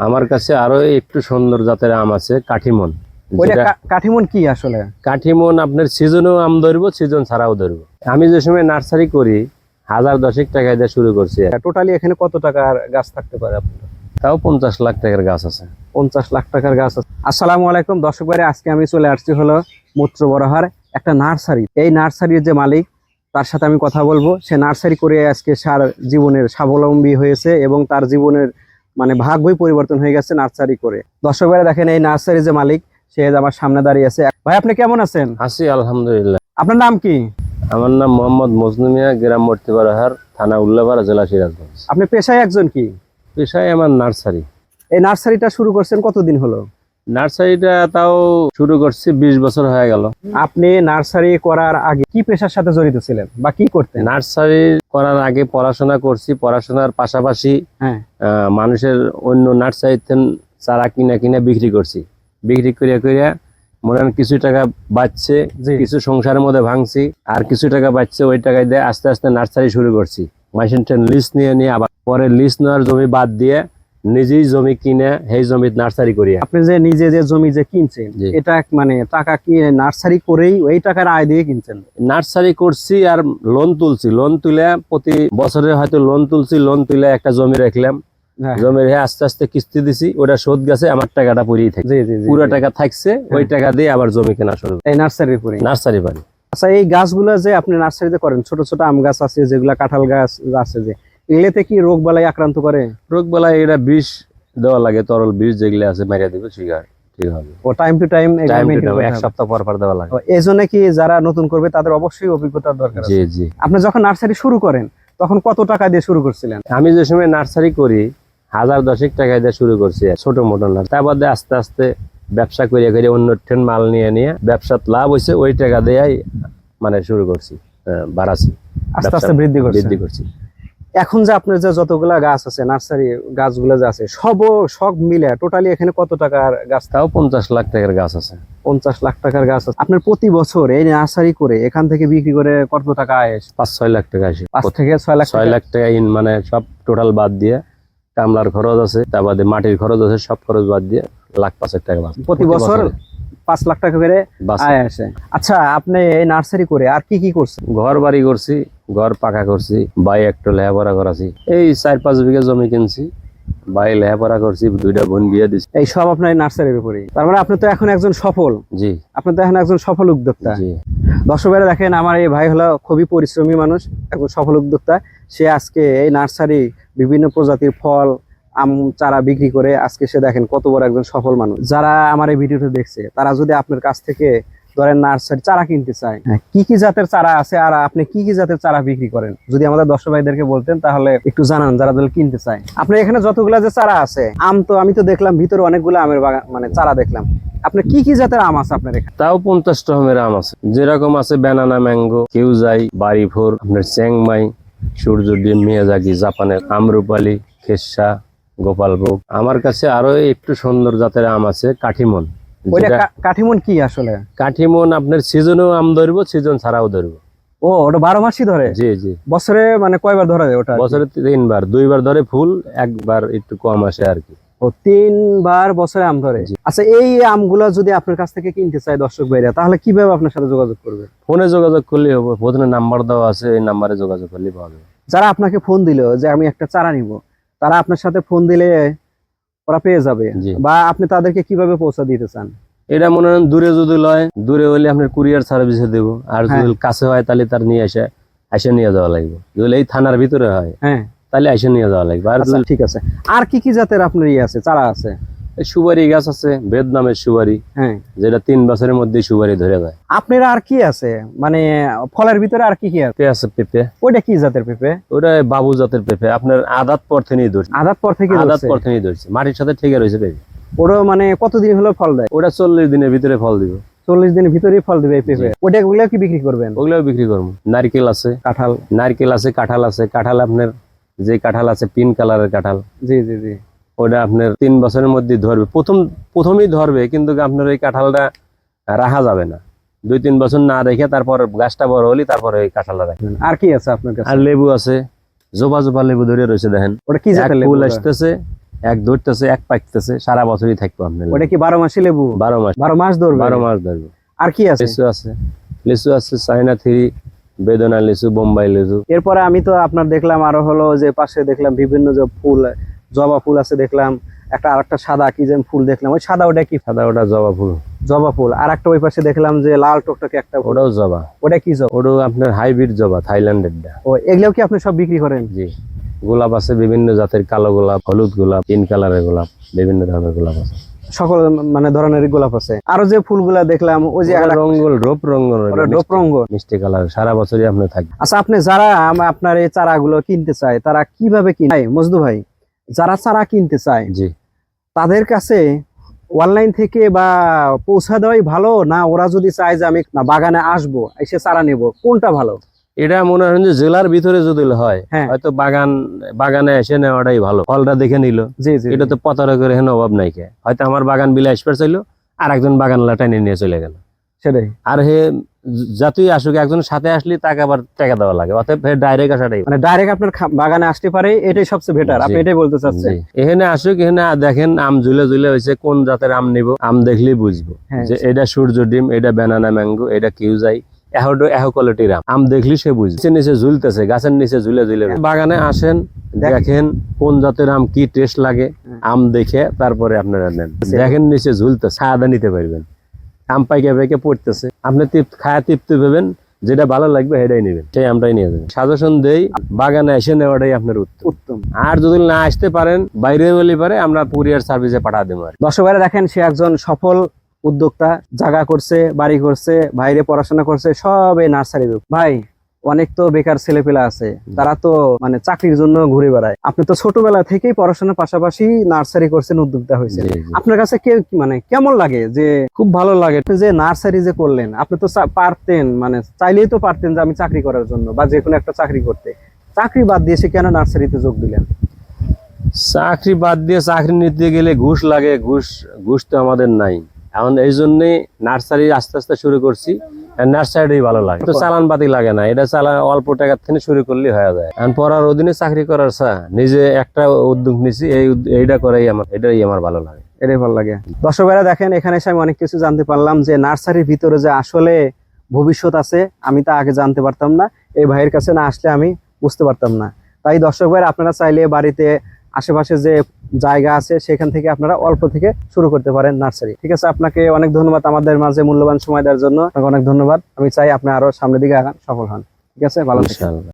আমার কাছে আরো একটু সুন্দর জাতের আম আছে কাঠিমন। কাঠিমন কি আসলে? কাঠিমন আপনার সিজনেও আম ধরবো, সিজন ছাড়াও ধরবো। আমি যে সময় নার্সারি করি 1010 টাকা দিয়ে শুরু করছি। টোটালি এখানে কত টাকার গাছ থাকতে পারে আপনার? তাও 50 লাখ টাকার গাছ আছে। 50 লাখ টাকার গাছ আছে। আসসালামু আলাইকুম দর্শক ভাই, আজকে আমি চলে আসছি হলো মূত্র বরাহার একটা নার্সারি। এই নার্সারির যে মালিক, তার সাথে আমি কথা বলবো। সে নার্সারি করে আজকে সার জীবনের স্বাবলম্বী হয়েছে এবং তার জীবনের ভাগ্যই পরিবর্তন হয়ে গেছে নার্সারি করে। দর্শক ভাইরা দেখেন, এই নার্সারির যে মালিক সে আমার সামনে দাঁড়িয়ে আছে। ভাই আপনি কেমন আছেন? আছি আলহামদুলিল্লাহ। আপনার নাম কি? আমার নাম মোহাম্মদ মজনু মিয়া, গ্রাম মূর্তি বরাহার, থানা উল্লাপাড়া, জেলা সিরাজগঞ্জ। আপনি পেশায় একজন কি? পেশায় আমার নার্সারি। এই নার্সারিটা শুরু করছেন কতদিন হলো? নার্সারিটা তাও শুরু করছি 20 বছর হয়ে গেল। আপনি নার্সারি করার আগে কি পেশার সাথে জড়িত ছিলেন বা কি করতেন? নার্সারি করার আগে পড়াশোনা করছি, পড়াশোনার পাশাপাশি মানুষের অন্য নার্সারিতে চারা কিনা বিক্রি করছি। বিক্রি করিয়া মনে হয় কিছু টাকা বাঁচছে, কিছু সংসারের মধ্যে ভাঙছি, আর কিছু টাকা বাঁচছে, ওই টাকায় দিয়ে আস্তে আস্তে নার্সারি শুরু করছি। মেশিন লিস্ট নিয়ে আবার পরে লিস্ট নেওয়ার জমি বাদ দিয়ে নিজেই জমি কিনে সেই জমিতে নার্সারি করি। আপনি যে নিজে যে জমি যে কিনছেন, এটা টাকা কি নার্সারি করেই ওই টাকার আয় দিয়ে কিনছেন? নার্সারি করছি আর লোন তুলছি। লোন তুলে প্রতি বছরে হয়তো লোন তুলছি, লোন তুলে একটা জমি রাখলাম, জমি রেখে আস্তে আস্তে কিস্তি দিছি, ওটা শোধ গেছে, আমার টাকাটা পুরিয়ে থাকে, পুরো টাকা থাকছে, ওই টাকা দিয়ে আবার জমি কেনা শুরু। এই নার্সারি পারি। আচ্ছা, এই গাছগুলো যে আপনি নার্সারিতে করেন, ছোট ছোট আম গাছ আছে, যেগুলা কাঁঠাল গাছ আছে, যে এগুলোতে কি রোগ বালাই আক্রান্ত করে? রোগ বালাই এটা বিষ দেওয়া লাগে, তরল বিষ যেগুলো আছে মারিয়া দিবে, ঠিক হবে। ও টাইম টু টাইম এক সপ্তাহ পর দেওয়া লাগে। এই জন্য কি যারা নতুন করবে তাদের অবশ্যই অভিজ্ঞতার দরকার আছে। জি। আপনি যখন নার্সারি শুরু করেন তখন কত টাকা দিয়ে শুরু করছিলেন? আমি যে সময় নার্সারি করি 1010 টাকা দিয়ে শুরু করছি, ছোট মোটো না। তারপর আস্তে আস্তে ব্যবসা করে অন্য ট্রেন মাল নিয়ে ব্যবসাত লাভ হয়েছে, ওই টাকা দিয়ে শুরু করছি, বাড়াচ্ছি, আস্তে আস্তে বৃদ্ধি করছি। এখন যে আপনার যে যতগুলা গাছ আছে, নার্সারি গাছগুলো যে আছে, সব মিলে টোটালি এখানে কত টাকার গাছ? তাও 50 লাখ টাকার গাছ আছে। 50 লাখ টাকার গাছ আছে। আপনার প্রতি বছর এই নার্সারি করে এখান থেকে বিক্রি করে কত টাকা আয়? 5-6 লাখ টাকা আসে। 5 থেকে 6 লাখ টাকা সব টোটাল বাদ দিয়ে, কামলার খরচ আছে, তার বাদে মাটির খরচ আছে, সব খরচ বাদ দিয়ে 1,05,000 টাকা প্রতি বছর 5 লাখ টাকা করে আয় আসে। আচ্ছা, আপনি এই নার্সারি করে আর কি করছেন? ঘর বাড়ি করছি, ঘর পাকা করছি, বাই একটু লেখাপড়া করাছি, এই 4-5 বিঘা জমি কিনছি, বাই লেখাপড়া করছি, 2টা বোন বিয়ে দিচ্ছি। এই সব আপনার নার্সারির উপরে। তার মানে আপনি তো এখন একজন সফল। জি, আপনি তো এখন একজন সফল উদ্যোক্তা। জি। দর্শক ভাইরা দেখেন, আমার এই ভাই হলো খুবই পরিশ্রমী মানুষ, একজন সফল উদ্যোক্তা। সে আজকে এই নার্সারি বিভিন্ন প্রজাতির ফল, আম চারা বিক্রি করে আজকে সে দেখেন কত বড় একজন সফল মানুষ। যারা আমার এই ভিডিওটা দেখছে, তারা যদি আপনার কাছ থেকে ধরেন নার্সারি চারা কিনতে চায়, কি জাতের চারা আছে আর আপনি কি জাতের চারা বিক্রি করেন, যদি আমাদের দর্শক ভাইদেরকে বলতেন তাহলে একটু জানান, যারা কিনতে চায়। আপনার এখানে যতগুলা যে চারা আছে আম, তো আমি তো দেখলাম ভিতরে অনেকগুলো আমের বাগান চারা দেখলাম। আপনার কি জাতের আম আছে আপনার এখানে? তাও 50 রকমের আম আছে, যেরকম আছে ব্যানানা ম্যাঙ্গো, কিউজাই, বাড়িফোর, আপনার চ্যাংমাই, সূর্য ডিম, মিয়াজাকি, জাপানের আমরুপালি, খেসা, গোপালভোগ। আমার কাছে আরো একটু সুন্দর জাতের আম আছে কাঠিমন। কাঠিমন কি আসলে? কাঠিমন আপনার সিজনেও আম ধরবো, সিজন ছাড়াও ধরবো। ও, ওটা 12 মাসই ধরে? জি। বছরে কয়বার ধরা যায় ওটা? বছরে 3বার, 2বার ধরে ফুল, একবার একটু কম আসে আর কি। ও, 3বার বছরে আম ধরে। আচ্ছা, এই আমগুলো যদি আপনার কাছ থেকে কিনতে চায় দর্শক ভাইরা, তাহলে কিভাবে আপনার সাথে যোগাযোগ করবে? ফোনে যোগাযোগ করলে হবে, ফোনে নাম্বার দেওয়া আছে, এই নাম্বারে যোগাযোগ করলে পাবে। যারা আপনাকে ফোন দিল যে আমি একটা চারা নিব, তারা আপনার সাথে ফোন দিলে ওরা পেয়ে যাবে, বা আপনি তাদেরকে কিভাবে পৌঁছা দিতে চান? এটা মনে হয় দূরে যদি লয়, দূরে হলে আপনার কুরিয়ার সার্ভিসে দেবো, আর যদি কাছে হয় তাহলে তার নিয়ে এসে নিয়ে যাওয়া লাগবে। যদি এই থানার ভিতরে হয়, তাহলে এসে নিয়ে যাওয়া লাগবে। আর ঠিক আছে। আর কি জাতের আপনার আছে চারা আছে? সুপারি গাছ আছে, ভিয়েতনামের সুপারি, যেটা 3 বছরের মধ্যে সুপারি ধরে যায়। আপনার আর কি আছে ফলের ভিতরে আর কি আছে? পেঁপে। ওইটা কি জাতের পেঁপে? ওটা বাবু জাতের পেঁপে, আপনার আদাত পর থেকেই ধরছে। আদাত পর থেকেই ধরছে, মাটির সাথে ঠিক রয়েছে পেঁপে। ওটা কতদিন হলো ফল দেয়? ওটা 40 দিনের ভিতরে ফল দিবে। 40 দিনের ভিতরেই ফল দিবে এই পেঁপে। ওগুলো কি বিক্রি করবেন? ওগুলোও বিক্রি করবো। নারকেল আছে, কাঁঠাল আছে। কাঁঠাল আপনার যে কাঁঠাল আছে পিঙ্ক কালারের কাঁঠাল। জি। ওটা আপনার 3 বছরের মধ্যে ধরবে, প্রথমেই ধরবে, কিন্তু আপনার এই কাঁঠালটা রাখা যাবে না। 2-3 বছর না রেখে তারপর গাছটা বড় হলে তারপর এই কাঁঠালটা রাখবেন। আর কি আছে আপনার কাছে? আর লেবু আছে, জোবা লেবু ধরে রয়েছে, দেখেন। ওটা কি জাতের লেবু? ফুল আসতেছে, এক ধরতেছে, এক পাকতেছে, সারা বছরই থাকবো আপনার। ওটা কি 12 মাসি লেবু? 12 মাস, 12 মাস ধরবে? 12 মাস ধরবে। আর কি আছে? লিচু আছে, চায়না 3, বেদনা লিচু, বোম্বাই লিচু। এরপরে আমি তো আপনার দেখলাম আরো হলো যে পাশে দেখলাম বিভিন্ন যে ফুল, জবা ফুল আছে দেখলাম, আরেকটা সাদা কি যেন ফুল দেখলাম, ওই সাদা ওটা কি? সাদা ওটা জবা ফুল। জবা ফুল। আর একটা ওই পাশে দেখলাম যে লাল টকটকে একটা ফুল, ওটাও জবা। ওটা কি জবা? ওটাও আপনার হাইব্রিড জবা, থাইল্যান্ডের। ও, এগুলো কি আপনি সব বিক্রি করেন? জি। গোলাপ আছে বিভিন্ন জাতের, কালো গোলাপ, হলুদ গোলাপ, 3 কালারের গোলাপ, বিভিন্ন ধরনের গোলাপ আছে, সকল মানে ধরনের গোলাপ আছে। আরো যে ফুলগুলা দেখলাম ওই যে রঙ্গল, রূপ রঙ্গল, রূপ রঙ্গ, মিষ্টি কালার, সারা বছরই আপনি থাকবে। আচ্ছা, আপনি যারা আপনার এই চারাগুলো কিনতে চায় তারা কিভাবে কিনে? মজদু ভাই, যারা চারা কিনতে চায় জি, তাদের কাছে অনলাইন থেকে বা পৌঁছা দেওয়াই ভালো, না ওরা যদি চায় যে আমি না বাগানে আসবো এসে চারা নেব, কোনটা ভালো? এটা মনে হয় যে জেলার ভিতরে যদি হয়, হ্যাঁ, হয়তো বাগানে এসে নেওয়াটাই ভালো। ফলটা দেখে নিল, জি জি, এটা তো পতারা করে হেন অভাব নাই কে। হয়তো আমার বাগান বিলে আসবার চাইলো, আর একজন বাগান লাটাইনে নিয়ে চলে গেল, সেটাই। আর হে যতই আসুক, একজনের সাথে আসলে তাকে আবার টাকা দেওয়া লাগে, অতএব ডাইরেক্ট আসাটাই মানে ডাইরেক্ট আপনার বাগানে আসতে পারে, এটাই সবচেয়ে বেটার। আপনি এটাই বলতে চাচ্ছেন? এখানে আসুক, এখানে দেখেন আম ঝুলে ঝুলে হয়েছে, কোন জাতের আম নিব, আম দেখলেই বুঝবো যে এটা সূর্য ডিম, এটা ব্যানানা ম্যাঙ্গো, এটা কিউজাই, এহো কোয়ালিটির আম দেখলি সে বুঝবে। নিচে ঝুলতেছে, গাছের নিচে ঝুলে ঝুলে। বাগানে আসেন, দেখেন কোন জাতের আম, কি টেস্ট লাগে, আম দেখে তারপরে আপনারা নেন। দেখেন নিচে ঝুলতেছে, ছায়াদা নিতে পারবেন। আম পাইকে পাইকে পড়তেছে, আপনি খায়া তৃপ্তি পাবেন, যেটা ভালো লাগবে সেটাই নেবেন, সেই আমটাই নিয়ে যাবেন। সাজেশন দেই, বাগানে এসে নেওয়াটাই আপনার উত্তম। আর যদি না আসতে পারেন, বাইরে বলে পারে, আমরা কুরিয়ার সার্ভিসে পাঠা দেবো। দর্শক ভাইরা দেখেন, সে একজন সফল উদ্যোক্তা, জায়গা করছে, বাড়ি করছে, বাইরে পড়াশোনা করছে, সব এই নার্সারি। ভাই, অনেক তো বেকার ছেলেপেলা আছে, তারা তো মানে চাকরির জন্য ঘুরে বেড়ায়। আপনি তো ছোটবেলা থেকেই পড়াশোনার পাশাপাশি নার্সারি করছেন, উদ্যোক্তা হয়েছে। আপনার কাছে মানে কেমন লাগে? যে খুব ভালো লাগে যে নার্সারি যে করলেন, আপনি তো পারতেন, মানে চাইলেই তো পারতেন যে আমি চাকরি করার জন্য বা যে কোনো একটা চাকরি করতে। চাকরি বাদ দিয়ে কেন নার্সারিতে যোগ দিলেন? চাকরি বাদ দিয়ে চাকরি নিতে গেলে ঘুষ লাগে, ঘুষ তো আমাদের নাই। এখন এই জন্যই নার্সারি আস্তে আস্তে শুরু করছি। নার্সারিটাই ভালো লাগে, তো চালান পাতি লাগে না, এটা অল্প টাকার থেকে শুরু করলেই হয়ে যায়। এখন পড়ার অধীনে চাকরি করার নিজে একটা উদ্যোগ নিছি, এইটা করাই এটাই আমার ভালো লাগে, এটাই ভালো লাগে। দর্শক ভাইরা দেখেন, এখানে এসে আমি অনেক কিছু জানতে পারলাম, যে নার্সারির ভিতরে যে আসলে ভবিষ্যৎ আছে, আমি তা আগে জানতে পারতাম না। এই ভাইয়ের কাছে না আসলে আমি বুঝতে পারতাম না। তাই দর্শক ভাইরা, আপনারা চাইলে বাড়িতে আশেপাশে যে জায়গা আছে সেখান থেকে আপনারা অল্প থেকে শুরু করতে পারেন নার্সারি। ঠিক আছে, আপনাকে অনেক ধন্যবাদ আমাদের মাঝে মূল্যবান সময় দেওয়ার জন্য। আপনাকে অনেক ধন্যবাদ। আমি চাই আপনি আরো সামনের দিকে আগান, সফল হন। ঠিক আছে, ভালো থাকবেন।